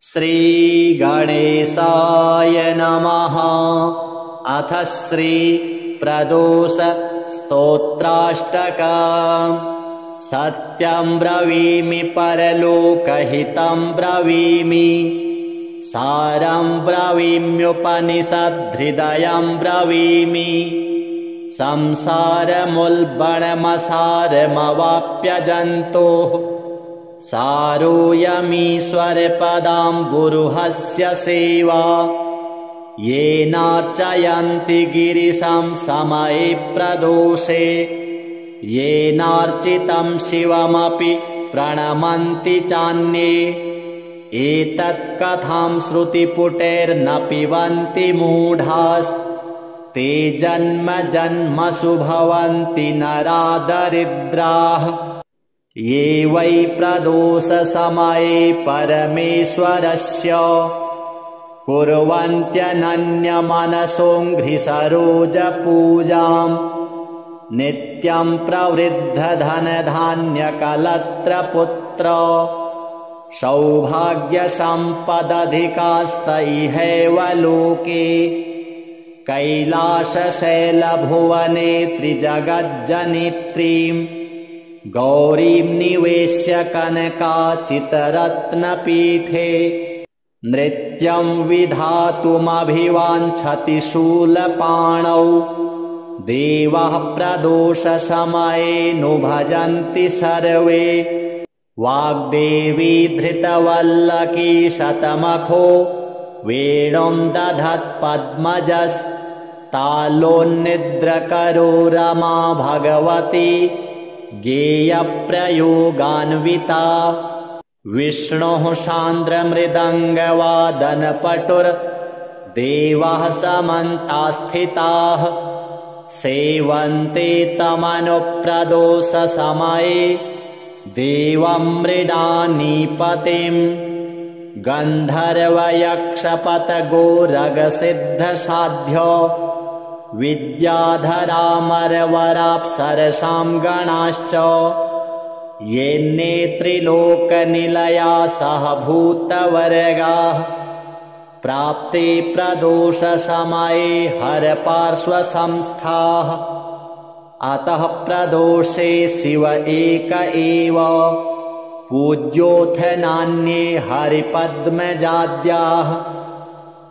श्रीगणेशाय नमः। अथ श्रीप्रदोष स्तोत्राष्टकम्। सत्यं ब्रवीमि परलोकहितं ब्रवीमि, सारं ब्रवीम्युपनिषद्हृदयं ब्रवीमि। संसारमुल्बणमसारमवाप्यजन्तोः, सारोऽयमीश्वरपदाम्बुरुहस्य सेवा। येनार्चयन्ति गिरिशं समये प्रदोषे, येनार्चितं शिवमपि प्रणमन्ति चान्ये। एतत्कथां श्रुतिपुटैर्न पिबन्ति मूढास्, ते जन्म जन्मसु भवन्ति नरा दरिद्राः। ये वै प्रदोषसमये परमेश्वरस्य, कुर्वन्त्यनन्यमनसोऽङ्घ्रिसरोजपूजाम्। नित्यं प्रवृद्धधनधान्यकलत्रपुत्र, सौभाग्यसम्पदधिकास्त इहैव लोके। कैलासशैलभुवने त्रिजगज्जनित्रीं, गौरीं निवेश्य कनकाचितरत्नपीठे। नृत्यं विधातुमभिवाञ्छति शूलपाणौ, देवः प्रदोषसमये नु भजन्ति सर्वे। वाग्देवी धृतवल्लकी शतमखो, वेणुं दधत्पद्मजस्तालोन्निद्रकरो रमा भगवती, गेयप्रयोगान्विता। विष्णोः सान्द्रमृदङ्गवादनपटुर्देवाः समन्तास्थिताः, सेवन्ते तमनुप्रदोषसमये देवं मृडानीपतिम्। गन्धर्वयक्षपतगोरगसिद्धसाध्यो, विद्याधरामरवराप्सरसां गणाश्च। ये नेत्रिलोकनिलया सह भूतवर्गाः, प्राप्ते प्रदोषसमये हरपार्श्वसंस्थाः। अतः प्रदोषे शिव एक एव, पूज्योऽथ नान्ये हरिपद्मजाद्याः।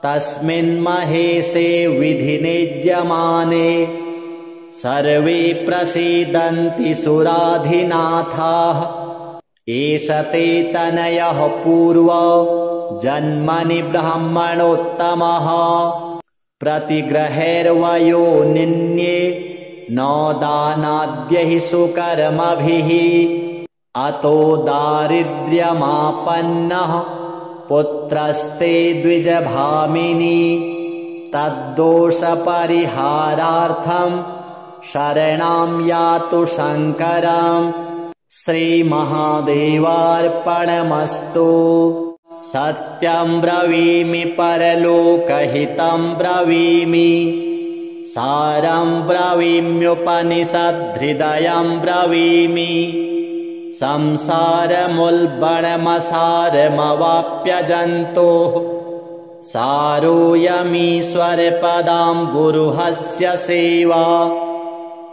तस्मिन् महेशे विधिनिज्यमाने, सर्वे प्रसीदन्ति सुराधिनाथाः। एष ते तनयः पूर्व जन्मनि ब्राह्मणोत्तमः, प्रतिग्रहैर्वयो निन्ये न दानाद्यैः सुकर्मभिः। अतो दारिद्र्यमापन्नः पुत्रस्ते द्विजभामिनी, तद्दोषपरिहारार्थं शरणं यातु शङ्करम्। श्रीमहादेवार्पणमस्तु। सत्यं ब्रवीमि परलोकहितं ब्रवीमि, सारं ब्रवीम्युपनिषद्हृदयं ब्रवीमि। संसारमुल्बणमसारमवाप्यजन्तोः, सारोऽयमीश्वरपदाम्बुरुहस्य सेवा।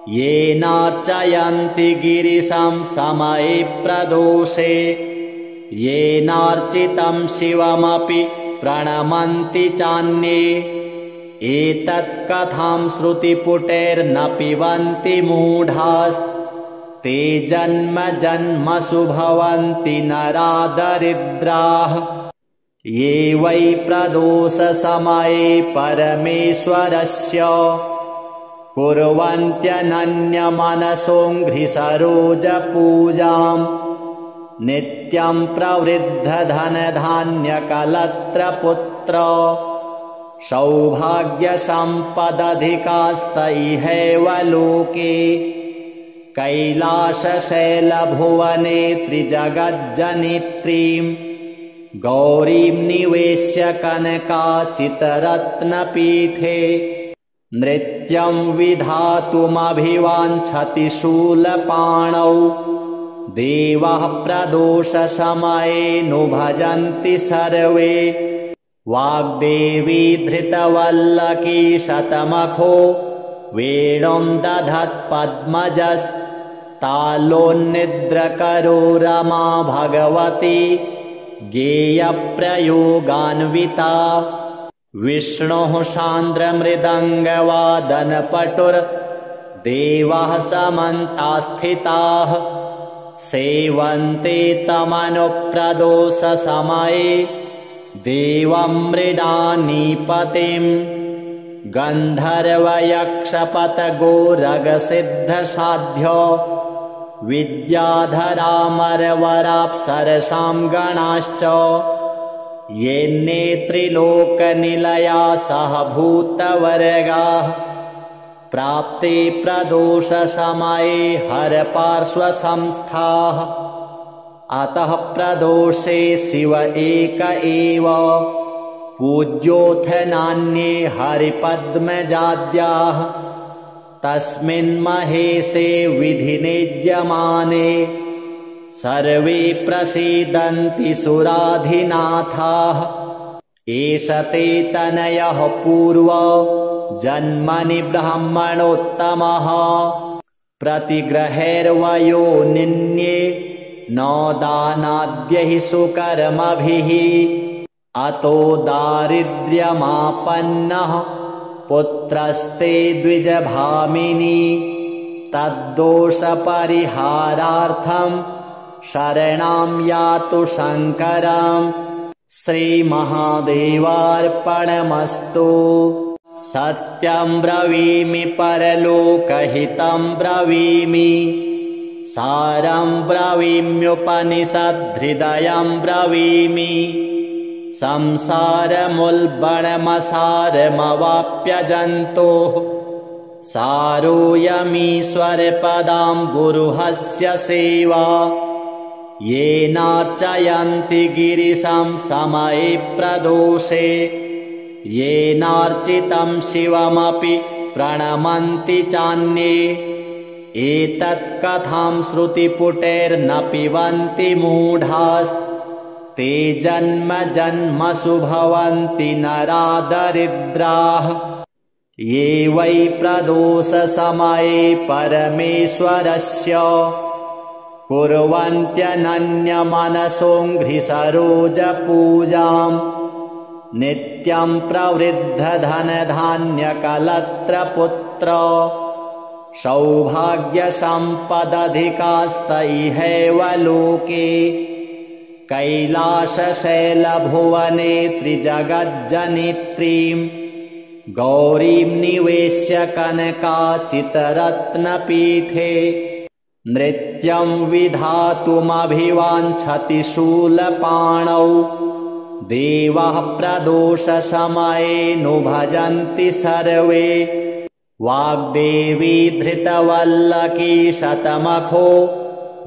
येनार्चयन्ति गिरिशं समये प्रदोषे, येनार्चितं शिवमपि प्रणमन्ति चान्ये। एतत्कथां श्रुतिपुटैर्न पिबन्ति मूढास्, ते जन्म जन्मसु भवन्ति नरा दरिद्राः। ये वै प्रदोषसमये परमेश्वरस्य, कुर्वन्त्यनन्यमनसोऽङ्घ्रिसरोजपूजाम्। नित्यं प्रवृद्धधनधान्यकलत्रपुत्र, सौभाग्यसम्पदधिकास्त इहैव लोके। कैलासशैलभुवने त्रिजगज्जनित्रीं, गौरीं निवेश्य कनकाचितरत्नपीठे। नृत्यं विधातुमभिवाञ्छति शूलपाणौ, देवाः प्रदोषसमये नु भजन्ति सर्वे वाग्देवी धृतवल्लकी शतमखो वेणुं दधत्पद्मजस्तालोन्निद्रकरो रमा भगवती गेयप्रयोगान्विता विष्णोः सान्द्रमृदङ्गवादनपटुर्देवाः समन्तास्थिताः सेवन्ते तमनुप्रदोषसमये देवं मृडानीपतिं गन्धर्वयक्षपतगोरगसिद्धसाध्यो विद्याधरामरवराप्सरसां गणाश्च ये त्रिलोकनिलया सह भूतवर्गाः प्राप्ते प्रदोषसमये हरपार्श्वसंस्थाः अतः प्रदोषे शिव एक एव पूज्योऽथ नान्ये हरिपद्मजाद्याः तस्मिन्महेशे विधिनिज्यमाने सर्वे प्रसीदन्ति सुराधिनाथाः एष ते तनयः पूर्व जन्मनि ब्राह्मणोत्तमः प्रतिग्रहैर्वयो निन्ये न दानाद्यैः सुकर्मभिः अतो दारिद्र्यमापन्नः पुत्रस्ते द्विजभामिनी तद्दोषपरिहारार्थं शरणां यातु शङ्करं श्रीमहादेवार्पणमस्तु। सत्यं ब्रवीमि परलोकहितं ब्रवीमि सारं ब्रवीम्युपनिषद्हृदयं ब्रवीमि संसारमुल्बणमसारमवाप्यजन्तोः सारोऽयमीश्वरपदाम्बुरुहस्य सेवा येनार्चयन्ति गिरिशं समये प्रदोषे येनार्चितं शिवमपि प्रणमन्ति चान्ये एतत्कथां श्रुतिपुटैर्न पिबन्ति मूढास्ते जन्म जन्मसु भवन्ति नरा दरिद्राः ये वै प्रदोषसमये परमेश्वरस्य कुर्वन्त्यनन्यमनसोऽङ्घ्रिसरोजपूजां नित्यं प्रवृद्धधनधान्यकलत्रपुत्र सौभाग्यसम्पदधिकास्त इहैव लोके कैलासशैलभुवने त्रिजगज्जनित्रीं गौरीं निवेश्य कनकाचितरत्नपीठे नृत्यं विधातुमभिवाञ्छति शूलपाणौ देवाः प्रदोषसमये नु भजन्ति सर्वे वाग्देवी धृतवल्लकी शतमखो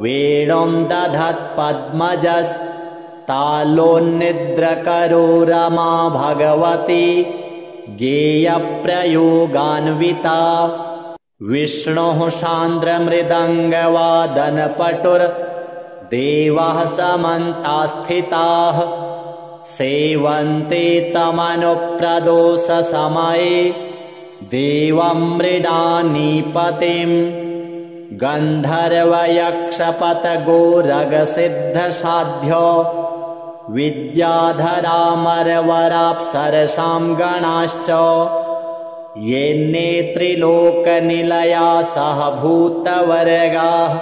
वेणुं दधत्पद्मजस्तालोन्निद्रकरो रमा भगवती गेयप्रयोगान्विता विष्णोः सान्द्रमृदङ्गवादनपटुर्देवाः समन्तास्थिताः सेवन्ते तमनुप्रदोषसमये देवं मृडानीपतिं गन्धर्वयक्षपतगोरगसिद्धसाध्यो विद्याधरामरवराप्सरसां गणाश्च ये त्रिलोकनिलया सह भूतवर्गाः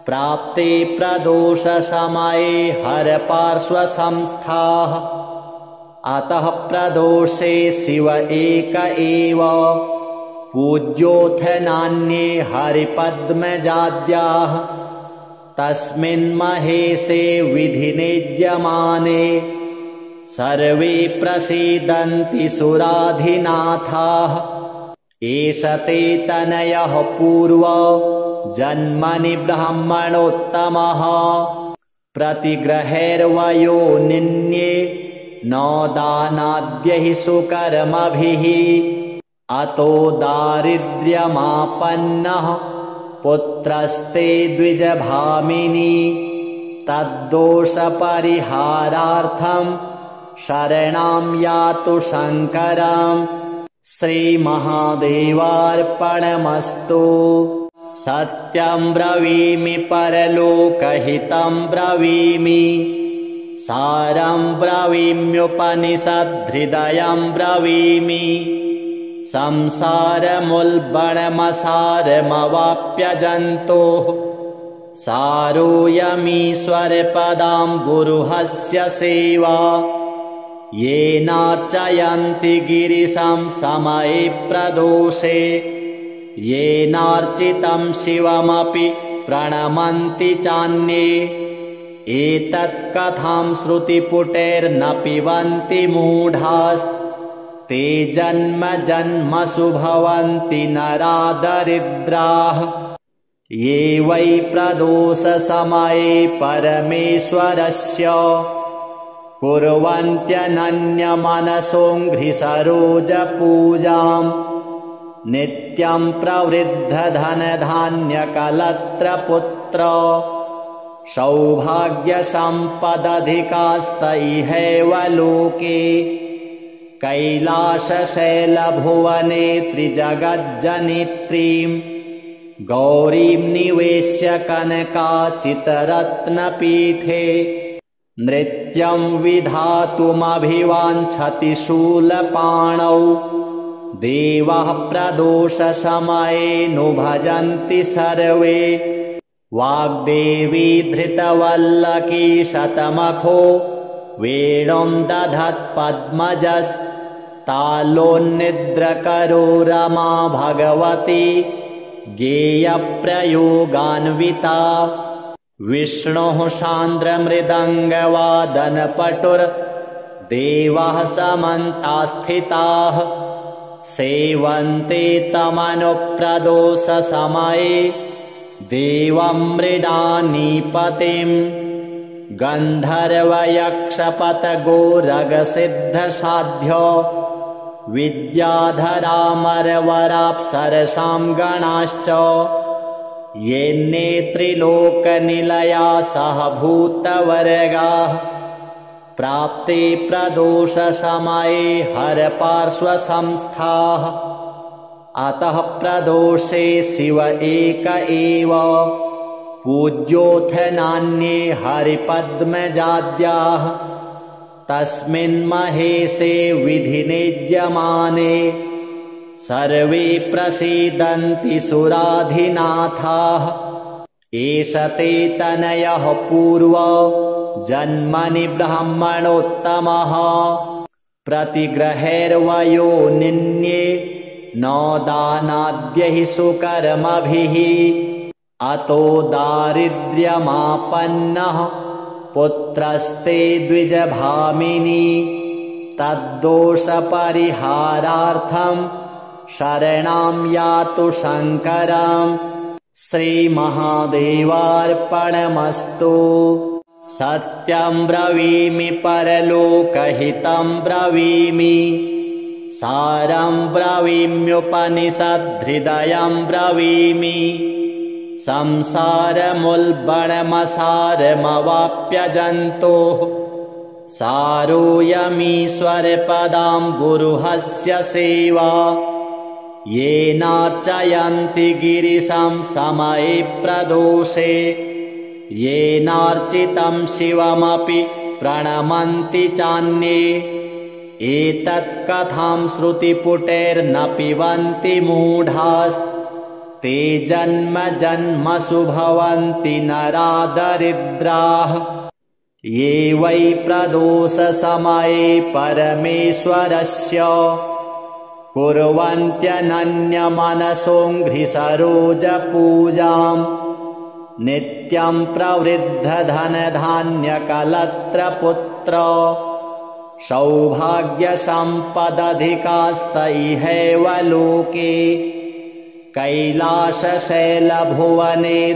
प्राप्ते प्रदोषसमये हरपार्श्वसंस्थाः अतः प्रदोषे शिव एक एव पूज्योऽथ नान्ये हरिपद्मजाद्याः तस्मिन्महेशे विधिनिज्यमाने सर्वे प्रसीदन्ति सुराधिनाथाः एष ते तनयः पूर्व जन्मनि ब्राह्मणोत्तमः प्रतिग्रहैर्वयो निन्ये न दानाद्यैः सुकर्मभिः अतो दारिद्र्यमापन्नः पुत्रस्ते द्विजभामिनी तद्दोषपरिहारार्थं शरणं यातु शङ्करम् श्रीमहादेवार्पणमस्तु। सत्यं ब्रवीमि परलोकहितं ब्रवीमि सारं ब्रवीम्युपनिषद्हृदयं ब्रवीमि संसारमुल्बणमसारमवाप्यजन्तोः सारोऽयमीश्वरपदाम्बुरुहस्य सेवा येनार्चयन्ति गिरिशं समये प्रदोषे येनार्चितं शिवमपि प्रणमन्ति चान्ये एतत् कथां श्रुतिपुटैर्न पिबन्ति मूढास्ते जन्म जन्मसु भवन्ति नरा दरिद्राः ये वै प्रदोषसमये परमेश्वरस्य कुर्वन्त्यनन्यमनसोऽङ्घ्रिसरोजपूजाम् नित्यं प्रवृद्धधनधान्यकलत्रपुत्र सौभाग्यसम्पदधिकास्त इहैव लोके कैलासशैलभुवने त्रिजगज्जनित्रीं गौरीं निवेश्य कनकाचितरत्नपीठे नृत्यं विधातुमभिवाञ्छति शूलपाणौ देवः प्रदोषसमये नु भजन्ति सर्वे वाग्देवी धृतवल्लकी शतमखो वेणुं दधत्पद्मजस्तालोन्निद्रकरो रमा भगवती गेयप्रयोगान्विता विष्णोः सान्द्रमृदङ्गवादनपटुर्देवाः समन्तास्थिताः सेवन्ते तमनुप्रदोषसमये देवं मृडानीपतिम् गन्धर्वयक्षपतगोरगसिद्धसाध्यो विद्याधरामरवराप्सरसां गणाश्च ये नेत्रिलोकनिलया सह भूतवर्गाः प्राप्ते प्रदोषसमये हरपार्श्वसंस्थाः अतः प्रदोषे शिव एक एव पूज्योऽथ नान्ये हरिपद्मजाद्याः तस्मिन् महेशे विधिनिज्यमाने सर्वे प्रसीदन्ति सुराधिनाथाः एष ते तनयः पूर्व जन्मनि ब्राह्मणोत्तमः प्रतिग्रहैर्वयो निन्ये नौदानाद्यैः सुकर्मभिः अतो दारिद्र्यमापन्नः पुत्रस्ते द्विजभामिनी तद्दोषपरिहारार्थं शरणं यातु शङ्करम् श्रीमहादेवार्पणमस्तु। सत्यं ब्रवीमि परलोकहितं ब्रवीमि सारं ब्रवीम्युपनिषद्हृदयं ब्रवीमि संसारमुल्बणमसारमवाप्यजन्तोः सारोऽयमीश्वरपदाम्बुरुहस्य सेवा येनार्चयन्ति गिरिशं समये प्रदोषे येनार्चितं शिवमपि प्रणमन्ति चान्ये एतत् कथां श्रुतिपुटैर्न पिबन्ति मूढास्ते जन्म जन्मसु भवन्ति नरा दरिद्राः ये वै प्रदोषसमये परमेश्वरस्य कुर्वन्त्यनन्यमनसोऽङ्घ्रिसरोजपूजाम् नित्यं प्रवृद्धधनधान्यकलत्रपुत्र सौभाग्यसम्पदधिकास्त इहैव लोके कैलासशैलभुवने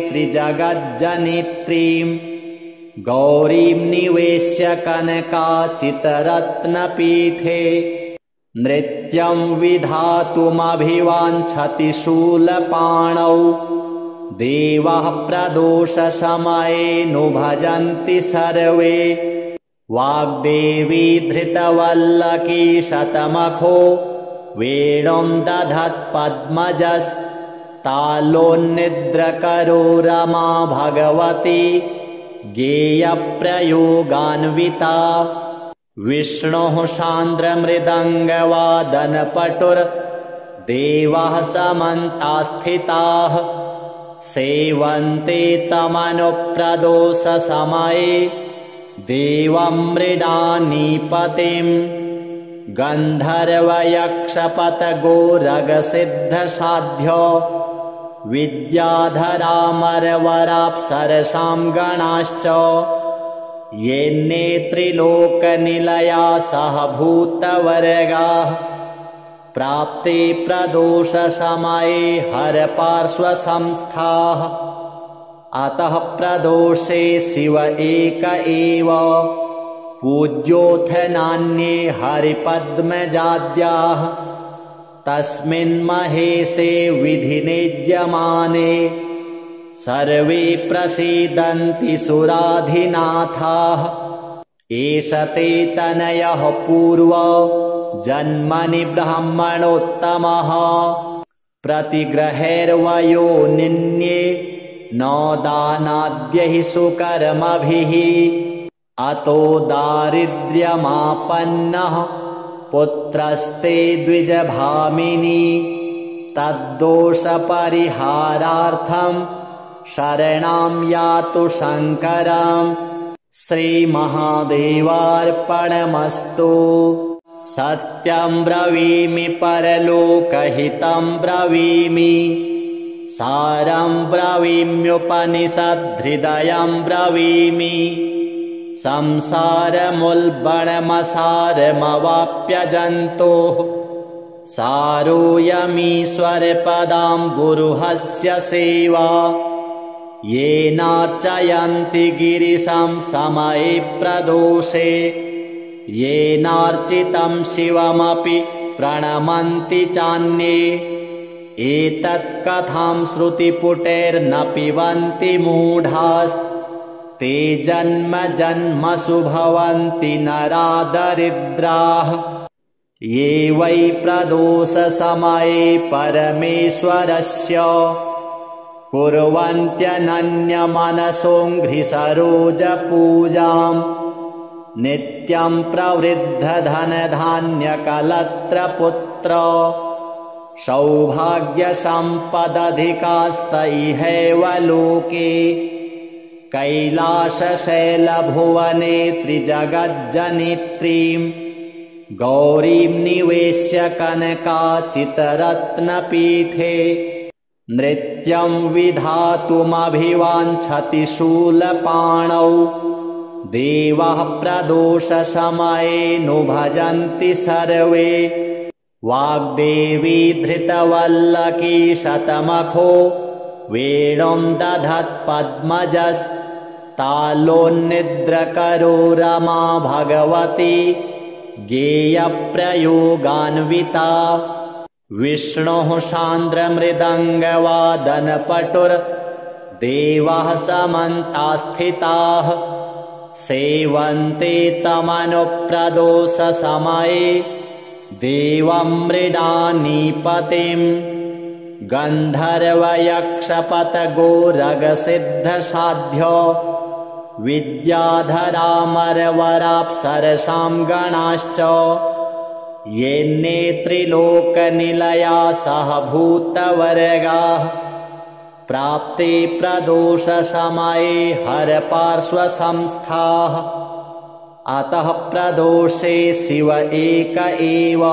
त्रिजगज्जनित्रीं गौरीं निवेश्य कनकाचितरत्नपीठे नृत्यं विधातुमभिवाञ्छति शूलपाणौ देवाः प्रदोषसमये भजन्ति सर्वे। वाग्देवी धृतवल्लकी शतमखो वेणुं दधत्पद्मजस्तालोन्निद्रकरो रमा भगवती गेयप्रयोगान्विता। विष्णोः सान्द्रमृदङ्गवादनपटुर्देवाः समन्तास्थिताः सेवन्ते तमनुप्रदोषसमये देवं मृडानीपतिम्। गन्धर्वयक्षपतगोरगसिद्धसाध्यो विद्याधरामरवराप्सरसां गणाश्च ये त्रिलोकनिलया सह भूतवर्गाः प्राप्ते प्रदोषसमये हरपार्श्वसंस्थाः। अतः प्रदोषे शिव एक एव पूज्योऽथ नान्ये हरिपद्मजाद्याः। तस्मिन् महेशे विधिनिज्यमाने सर्वे प्रसीदन्ति सुराधिनाथाः। एष ते तनयः पूर्व जन्मनि ब्राह्मणोत्तमः प्रतिग्रहैर्वयो निन्ये नो दानाद्यैः सुकर्मभिः। अतो दारिद्र्यमापन्नः पुत्रस्ते द्विजभामिनी तद्दोषपरिहारार्थं शरणं यातु शङ्करम्। श्रीमहादेवार्पणमस्तु। सत्यं ब्रवीमि परलोकहितं ब्रवीमि सारं ब्रवीम्युपनिषद्धृदयं ब्रवीमि। संसारमुल्बणमसारमवाप्यजन्तोः सारोऽयमीश्वरपदां गुरुहस्य सेवा। येनार्चयन्ति गिरिशं समये प्रदोषे येनार्चितं शिवमपि प्रणमन्ति चान्ये। एतत्कथां श्रुतिपुटैर्न पिबन्ति मूढास्ते जन्म जन्मसु भवन्ति नरा दरिद्राः। ये वै प्रदोषसमये परमेश्वरस्य कुर्वन्त्यनन्यमनसोऽङ्घ्रिसरोजपूजाम् नित्यं प्रवृद्धधनधान्यकलत्रपुत्र सौभाग्यसम्पदधिकास्त इहैव लोके। कैलासशैलभुवने त्रिजगज्जनित्रीं गौरीं निवेश्य कनकाचितरत्नपीठे नृत्यं विधातुमभिवाञ्छति शूलपाणौ। देवाः प्रदोषसमये भजन्ति सर्वे। वाग्देवी धृतवल्लकी शतमखो वेणुं दधत्पद्मजस्तालोन्निद्रकरो रमा भगवती गेयप्रयोगान्विता। विष्णोः सान्द्रमृदङ्गवादनपटुर्देवाः समन्तास्थिताः सेवन्ते तमनुप्रदोषसमये देवं मृडानीपतिम्। गन्धर्वयक्षपतगोरगसिद्धसाध्यो विद्याधरामरवराप्सरसां गणाश्च ये त्रिलोकनिलया सह भूतवर्गाः प्राप्ते प्रदोषसमये हरपार्श्वसंस्थाः। अतः प्रदोषे शिव एक एव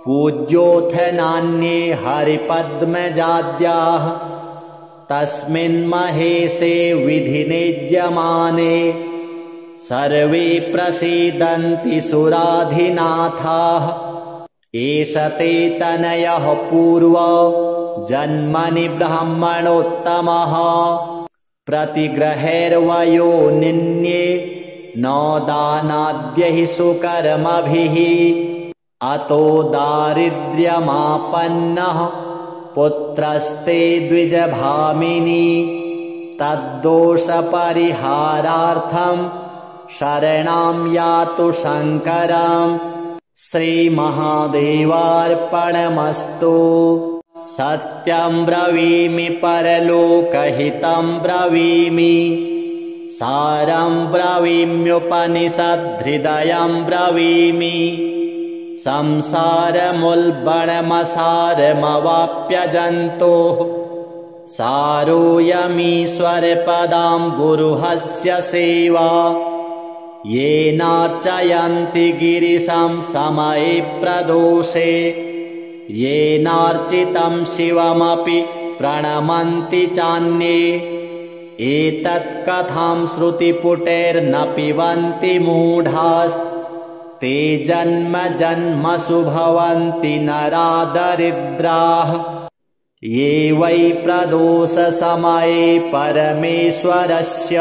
पूज्योऽथ नान्ये हरिपद्मजाद्याः। तस्मिन् महेशे विधिनिज्यमाने सर्वे प्रसीदन्ति सुराधिनाथाः। एष ते तनयः पूर्व जन्मनि ब्राह्मणोत्तमः प्रतिग्रहैर्वयो निन्ये नो दानाद्यैः सुकर्मभिः। अतो दारिद्र्यमापन्नः पुत्रस्ते द्विजभामिनी तद्दोषपरिहारार्थं शरणं यातु शङ्करम् श्रीमहादेवार्पणमस्तु। सत्यं ब्रवीमि परलोकहितं ब्रवीमि सारं ब्रवीम्युपनिषद्धृदयं ब्रवीमि संसारमुल्बणमसारमवाप्यजन्तोः सारोऽयमीश्वरपदाम्बुरुहस्य सेवा येनार्चयन्ति गिरिशं समये प्रदोषे येनार्चितं शिवमपि प्रणमन्ति चान्ये एतत्कथां श्रुतिपुटैर्न पिबन्ति मूढास्ते जन्म जन्मसु भवन्ति नरा दरिद्राः ये वै प्रदोषसमये परमेश्वरस्य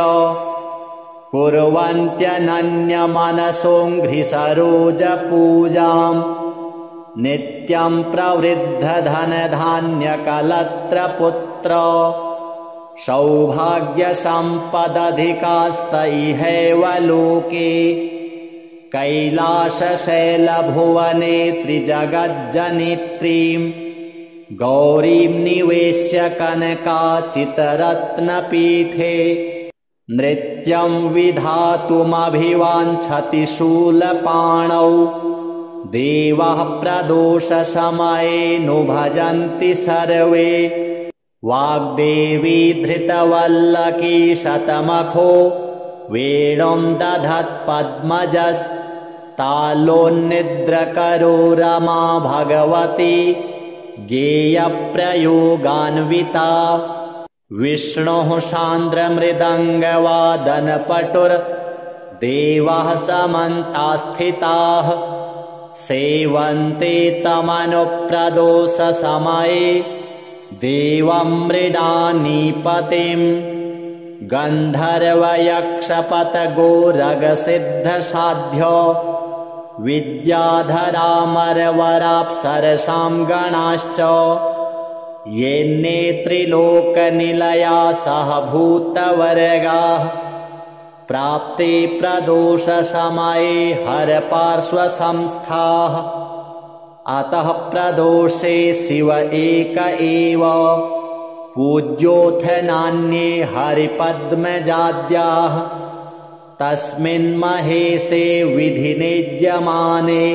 कुर्वन्त्यनन्यमनसोऽङ्घ्रिसरोजपूजाम् नित्यं प्रवृद्धधनधान्यकलत्रपुत्र सौभाग्यसम्पदधिकास्त इहैव लोके कैलासशैलभुवने त्रिजगज्जनित्रीं गौरीं निवेश्य कनकाचितरत्नपीठे नृत्यं विधातुमभिवाञ्छति शूलपाणौ देवः प्रदोषसमये नु भजन्ति सर्वे वाग्देवी धृतवल्लकी शतमखो वेणुं दधत्पद्मजस्तालोन्निद्रकरो रमा भगवती गेयप्रयोगान्विता विष्णोः सान्द्रमृदङ्गवादनपटुर्देवाः समन्तास्थिताः सेवन्ते तमनुप्रदोषसमये देवं मृडानीपतिम् गन्धर्वयक्षपतगोरगसिद्धसाध्यो विद्याधरामरवराप्सरसां गणाश्च येन्ने त्रिलोकनिलया सह भूतवर्गाः प्राप्ते प्रदोषसमये हरपार्श्वसंस्थाः अतः प्रदोषे शिव एक एव पूज्योऽथ नान्ये हरिपद्मजाद्याः तस्मिन् महेशे विधिनिज्यमाने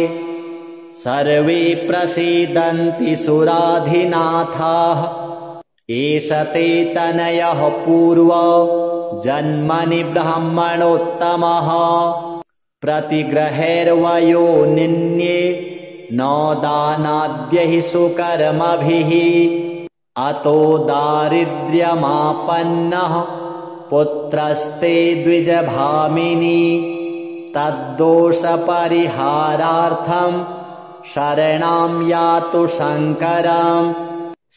सर्वे प्रसीदन्ति सुराधिनाथाः एष ते तनयः पूर्व जन्मनि ब्राह्मणोत्तमः प्रतिग्रहैर्वयो निन्ये न दानाद्यैः सुकर्मभिः अतो दारिद्र्यमापन्नः पुत्रस्ते द्विजभामिनी तद्दोषपरिहारार्थं शरणं यातु शङ्करम्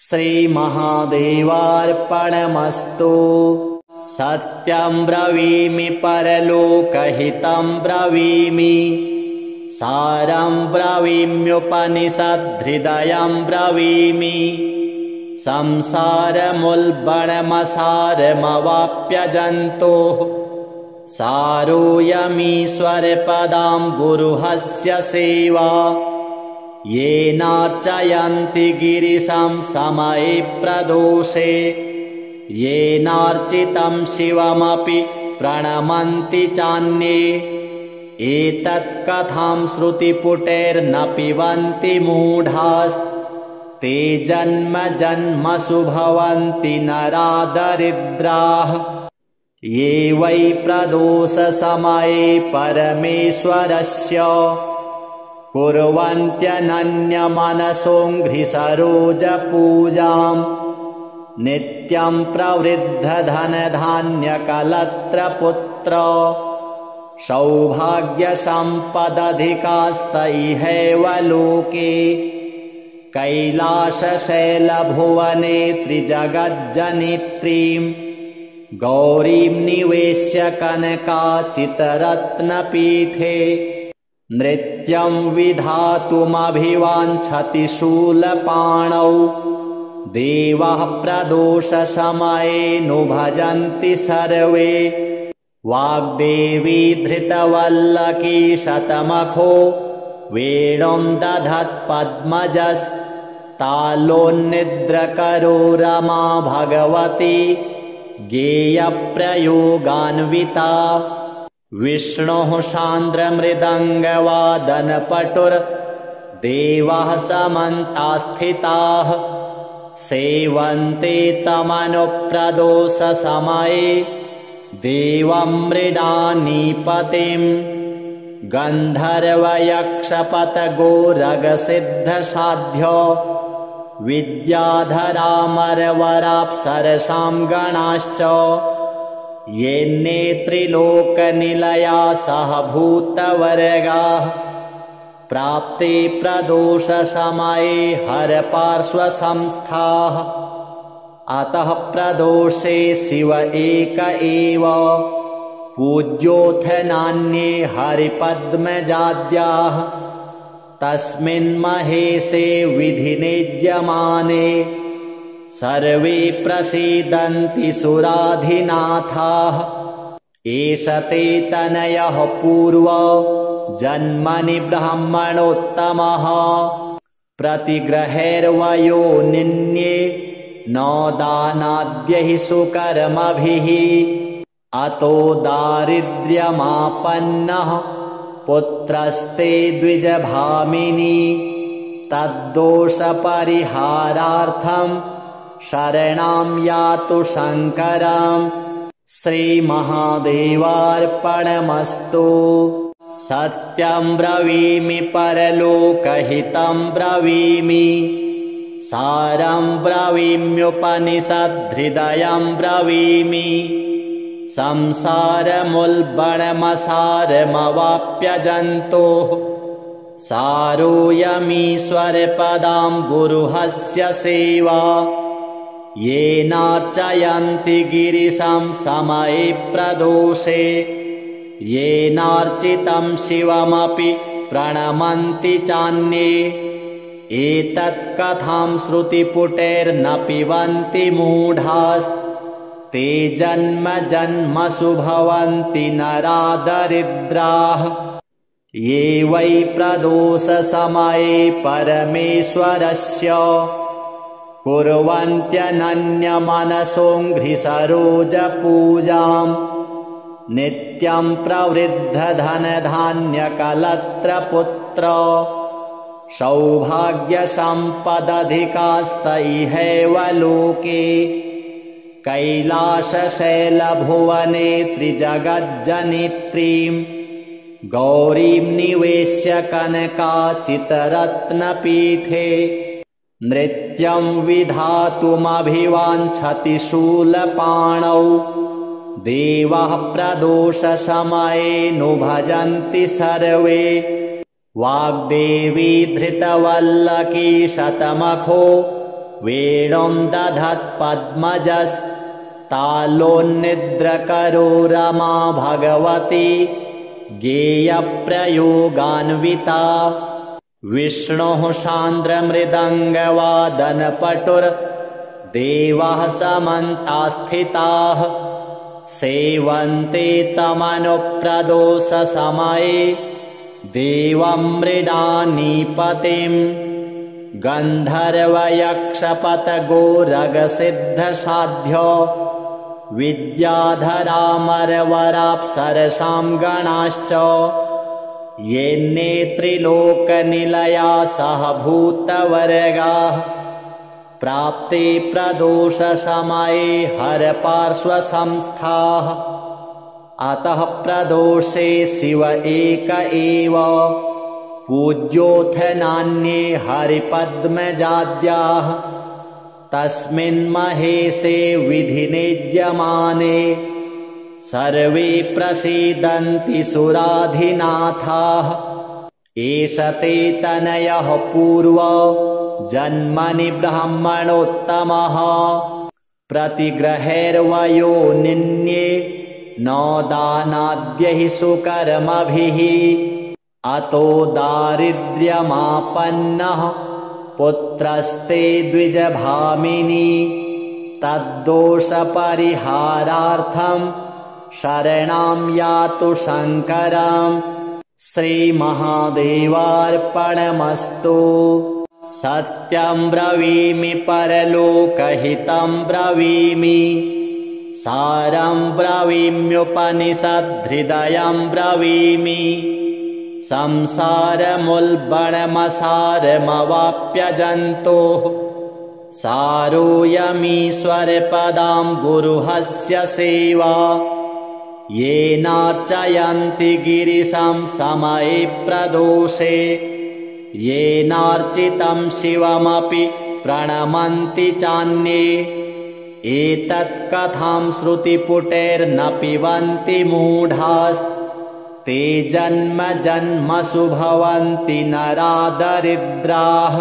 श्रीमहादेवार्पणमस्तु। सत्यं ब्रवीमि परलोकहितं ब्रवीमि सारं ब्रवीम्युपनिषद्धृदयं ब्रवीमि संसारमुल्बणमसारमवाप्यजन्तोः सारोऽयमीश्वरपदाम्बुरुहस्य सेवा येनार्चयन्ति गिरिशं समये प्रदोषे येनार्चितं शिवमपि प्रणमन्ति चान्ये एतत्कथां श्रुतिपुटैर्न पिबन्ति मूढास्ते जन्म जन्मसु भवन्ति नरा दरिद्राः ये वै प्रदोषसमये परमेश्वरस्य कुर्वन्त्यनन्यमनसोऽङ्घ्रिसरोजपूजाम् नित्यं प्रवृद्धधनधान्यकलत्रपुत्र सौभाग्यसम्पदधिकास्त इहैव लोके कैलासशैलभुवने त्रिजगज्जनित्रीं गौरीं निवेश्य कनकाचितरत्नपीठे नृत्यं विधातुमभिवाञ्छति शूलपाणौ देवाः प्रदोषसमये भजन्ति सर्वे। वाग्देवी धृतवल्लकी शतमखो वेणुं दधत्पद्मजस्तालोन्निद्रकरो रमा भगवती गेयप्रयोगान्विता। विष्णोः सान्द्रमृदङ्गवादनपटुर्देवाः समन्तास्थिताः सेवन्ते तमनुप्रदोषसमये देवं मृडानीपतिम्। गन्धर्वयक्षपतगोरगसिद्धसाध्यो विद्याधरामरवराप्सरसां गणाश्च ये नेत्रिलोकनिलया सह भूतवर्गाः प्राप्ते प्रदोषसमये हरपार्श्वसंस्थाः। अतः प्रदोषे शिव एक एव पूज्योऽथ नान्ये हरिपद्मजाद्याः। तस्मिन् महेशे विधिनिज्यमाने सर्वे प्रसीदन्ति सुराधिनाथाः। एष ते तनयः पूर्व जन्मनि ब्रह्मणोत्तमः प्रतिग्रहैर्वयो निन्ये नो दानाद्यैः सुकर्मभिः। अतो दारिद्र्यमापन्नः पुत्रस्ते द्विजभामिनी तद्दोषपरिहारार्थं शरणं यातु शङ्करम्। श्रीमहादेवार्पणमस्तु। सत्यं ब्रवीमि परलोकहितं ब्रवीमि सारं ब्रवीम्युपनिषद्हृदयं ब्रवीमि। संसारमुल्बणमसारमवाप्यजन्तोः सारोऽयमीश्वरपदां गुरुहस्य सेवा। येनार्चयन्ति गिरिशं समये प्रदोषे येनार्चितं शिवमपि प्रणमन्ति चान्ये। एतत्कथां श्रुतिपुटैर्न पिबन्ति मूढास्ते जन्म जन्मसु भवन्ति नरा दरिद्राः। ये वै प्रदोषसमये परमेश्वरस्य कुर्वन्त्यनन्यमनसोऽङ्घ्रिसरोजपूजाम् नित्यं प्रवृद्धधनधान्यकलत्रपुत्र सौभाग्यसम्पदधिकास्तैहैव लोके। कैलासशैलभुवने त्रिजगज्जनित्रीं गौरीं निवेश्य कनकाचितरत्नपीठे नृत्यं विधातुमभिवाञ्छति शूलपाणौ। देवाः प्रदोषसमये भजन्ति सर्वे। वाग्देवी धृतवल्लकी शतमखो वेणुं दधत्पद्मजस्तालोन्निद्रकरो रमा भगवती गेयप्रयोगान्विता। विष्णोः सान्द्रमृदङ्गवादनपटुर्देवाः समन्तास्थिताः सेवन्ते तमनुप्रदोषसमये देवं मृडानीपतिम्। गन्धर्वयक्षपतगोरगसिद्धसाध्यो विद्याधरामरवराप्सरसां गणाश्च ये नेत्रिलोकनिलया सह भूतवर्गाः प्राप्ते प्रदोषसमये हरपार्श्वसंस्थाः। अतः प्रदोषे शिव एक एव पूज्योऽथ नान्ये हरिपद्मजाद्याः। तस्मिन् महेशे विधिनिज्यमाने सर्वे प्रसीदन्ति सुराधिनाथाः। एष ते तनयः पूर्व जन्मनि ब्रह्मणोत्तमः प्रतिग्रहैर्वयो निन्ये नो दानाद्यैः सुकर्मभिः। अतो दारिद्र्यमापन्नः पुत्रस्ते द्विजभामिनी तद्दोषपरिहारार्थं शरणं यातु शङ्करम् श्रीमहादेवार्पणमस्तु। सत्यं ब्रवीमि परलोकहितं ब्रवीमि सारं ब्रवीम्युपनिषद्धृदयं ब्रवीमि संसारमुल्बणमसारमवाप्यजन्तोः सारोऽयमीश्वरपदां गुरुहस्य सेवा येनार्चयन्ति गिरिशं समये प्रदोषे येनार्चितं शिवमपि प्रणमन्ति चान्ये एतत्कथां श्रुतिपुटैर्न पिबन्ति मूढास्ते जन्म जन्मसु भवन्ति नरा दरिद्राः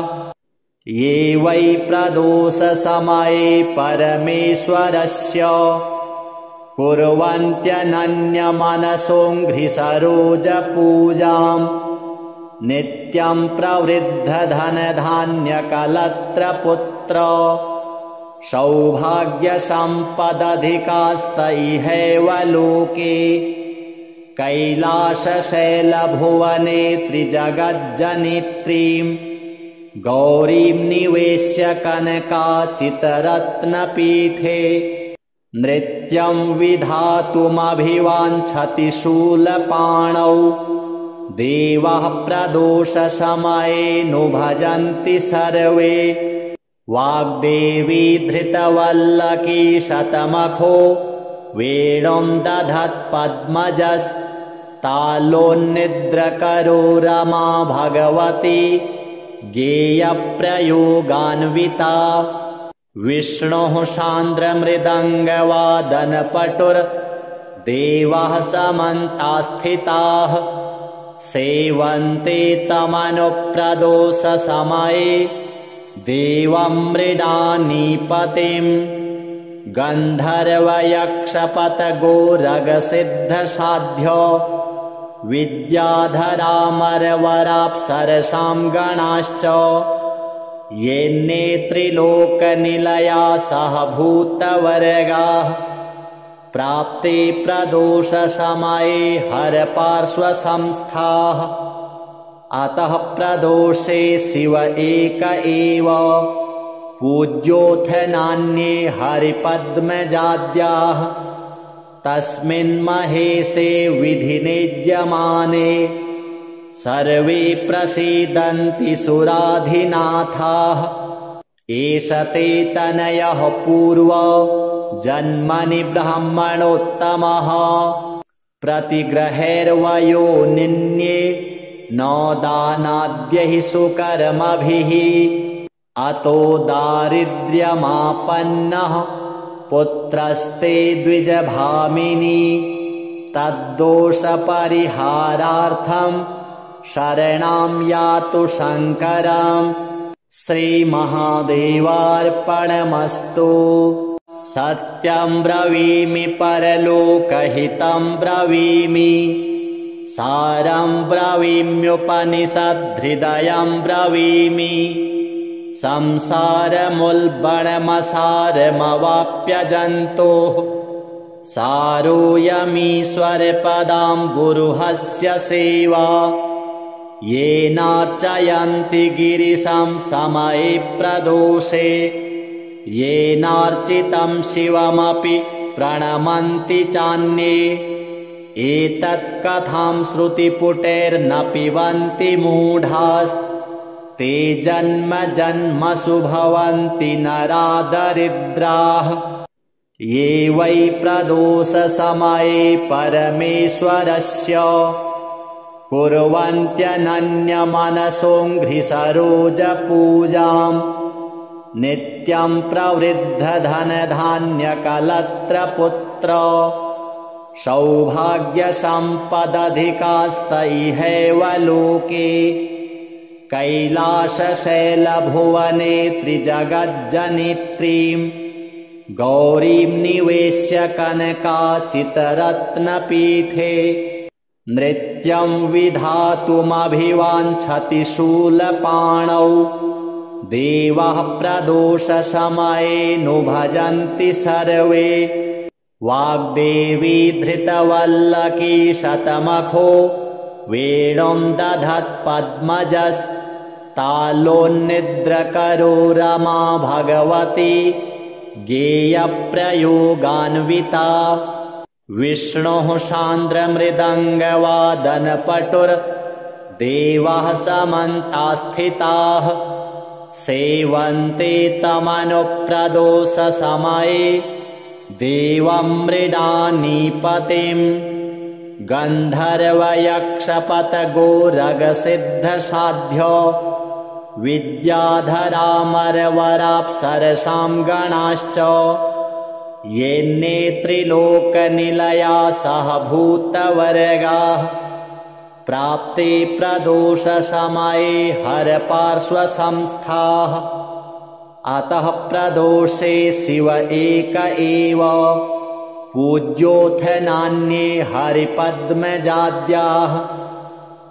ये वै प्रदोषसमये परमेश्वरस्य कुर्वन्त्यनन्यमनसोऽङ्घ्रिसरोजपूजाम् नित्यं प्रवृद्धधनधान्यकलत्रपुत्र सौभाग्यसम्पदधिकास्त इहैव लोके कैलासशैलभुवने त्रिजगज्जनित्रीं गौरीं निवेश्य कनकाचितरत्नपीठे नृत्यं विधातुमभिवाञ्छति शूलपाणौ देवः प्रदोषसमये नु भजन्ति सर्वे वाग्देवी धृतवल्लकी शतमखो वेणुं दधत्पद्मजस्तालोन्निद्रकरो रमा भगवती गेयप्रयोगान्विता विष्णोः सान्द्रमृदङ्गवादनपटुर्देवाः समन्तास्थिताः सेवन्ते तमनुप्रदोषसमये देवं मृडानीपतिं गन्धर्वयक्षपतगोरगसिद्धसाध्यो विद्याधरामरवराप्सरसां गणाश्च येन्ने त्रिलोकनिलया सह भूतवर्गाः प्राप्ते प्रदोषसमये हरपार्श्वसंस्थाः अतः प्रदोषे शिव एक एव पूज्योऽथ नान्ये हरिपद्मजाद्याः तस्मिन्महेशे विधिनिज्यमाने सर्वे प्रसीदन्ति सुराधिनाथाः एष ते तनयः पूर्व जन्मनि ब्राह्मणोत्तमः प्रतिग्रहैर्वयो निन्ये न दानाद्यैः सुकर्मभिः अतो दारिद्र्यमापन्नः पुत्रस्ते द्विजभामिनी तद्दोषपरिहारार्थं शरणं यातु शङ्करम् श्रीमहादेवार्पणमस्तु। सत्यं ब्रवीमि परलोकहितं ब्रवीमि सारं ब्रवीम्युपनिषद्धृदयं ब्रवीमि संसारमुल्बणमसारमवाप्यजन्तोः सारोऽयमीश्वरपदां गुरुहस्य सेवा येनार्चयन्ति गिरिशं समये प्रदोषे येनार्चितं शिवमपि प्रणमन्ति चान्ये एतत्कथां श्रुतिपुटैर्न पिबन्ति मूढास्ते जन्म जन्मसु भवन्ति नरा दरिद्राः ये वै प्रदोषसमये परमेश्वरस्य कुर्वन्त्यनन्यमनसोऽङ्घ्रिसरोजपूजाम् नित्यं प्रवृद्धधनधान्यकलत्रपुत्र सौभाग्यसम्पदधिकास्त इहैव लोके कैलासशैलभुवने त्रिजगज्जनित्रीं गौरीं निवेश्य कनकाचितरत्नपीठे नृत्यं विधातुमभिवाञ्छति शूलपाणौ देवाः प्रदोषसमये नु भजन्ति सर्वे वाग्देवी धृतवल्लकी शतमखो वेणुं दधत्पद्मजस्तालोन्निद्रकरो रमा भगवती गेयप्रयोगान्विता विष्णोः सान्द्रमृदङ्गवादनपटुर्देवाः समन्तास्थिताः सेवन्ते तमनुप्रदोषसमये देवं मृडानीपतिम् गन्धर्वयक्षपतगोरगसिद्धसाध्यो विद्याधरामरवराप्सरसां गणाश्च ये नेत्रिलोकनिलया सह भूतवर्गाः प्राप्ते प्रदोषसमये हरपार्श्वसंस्थाः अतः प्रदोषे शिव एक एव पूज्योऽथ नान्ये हरिपद्मजाद्याः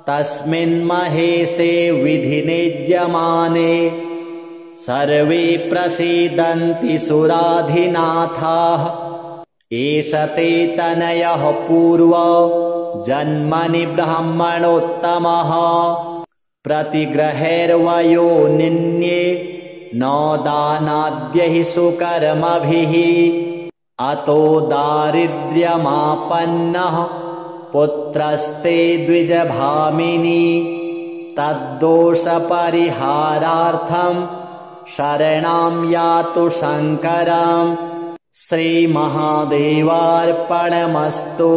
तस्मिन् महेशे विधिनिज्यमाने सर्वे प्रसीदन्ति सुराधिनाथाः एष ते तनयः पूर्व जन्मनि ब्राह्मणोत्तमः प्रतिग्रहैर्वयो निन्ये न दानाद्यैः सुकर्मभिः अतो दारिद्र्यमापन्नः पुत्रस्ते द्विजभामिनी तद्दोषपरिहारार्थं शरणं यातु शङ्करं श्रीमहादेवार्पणमस्तु।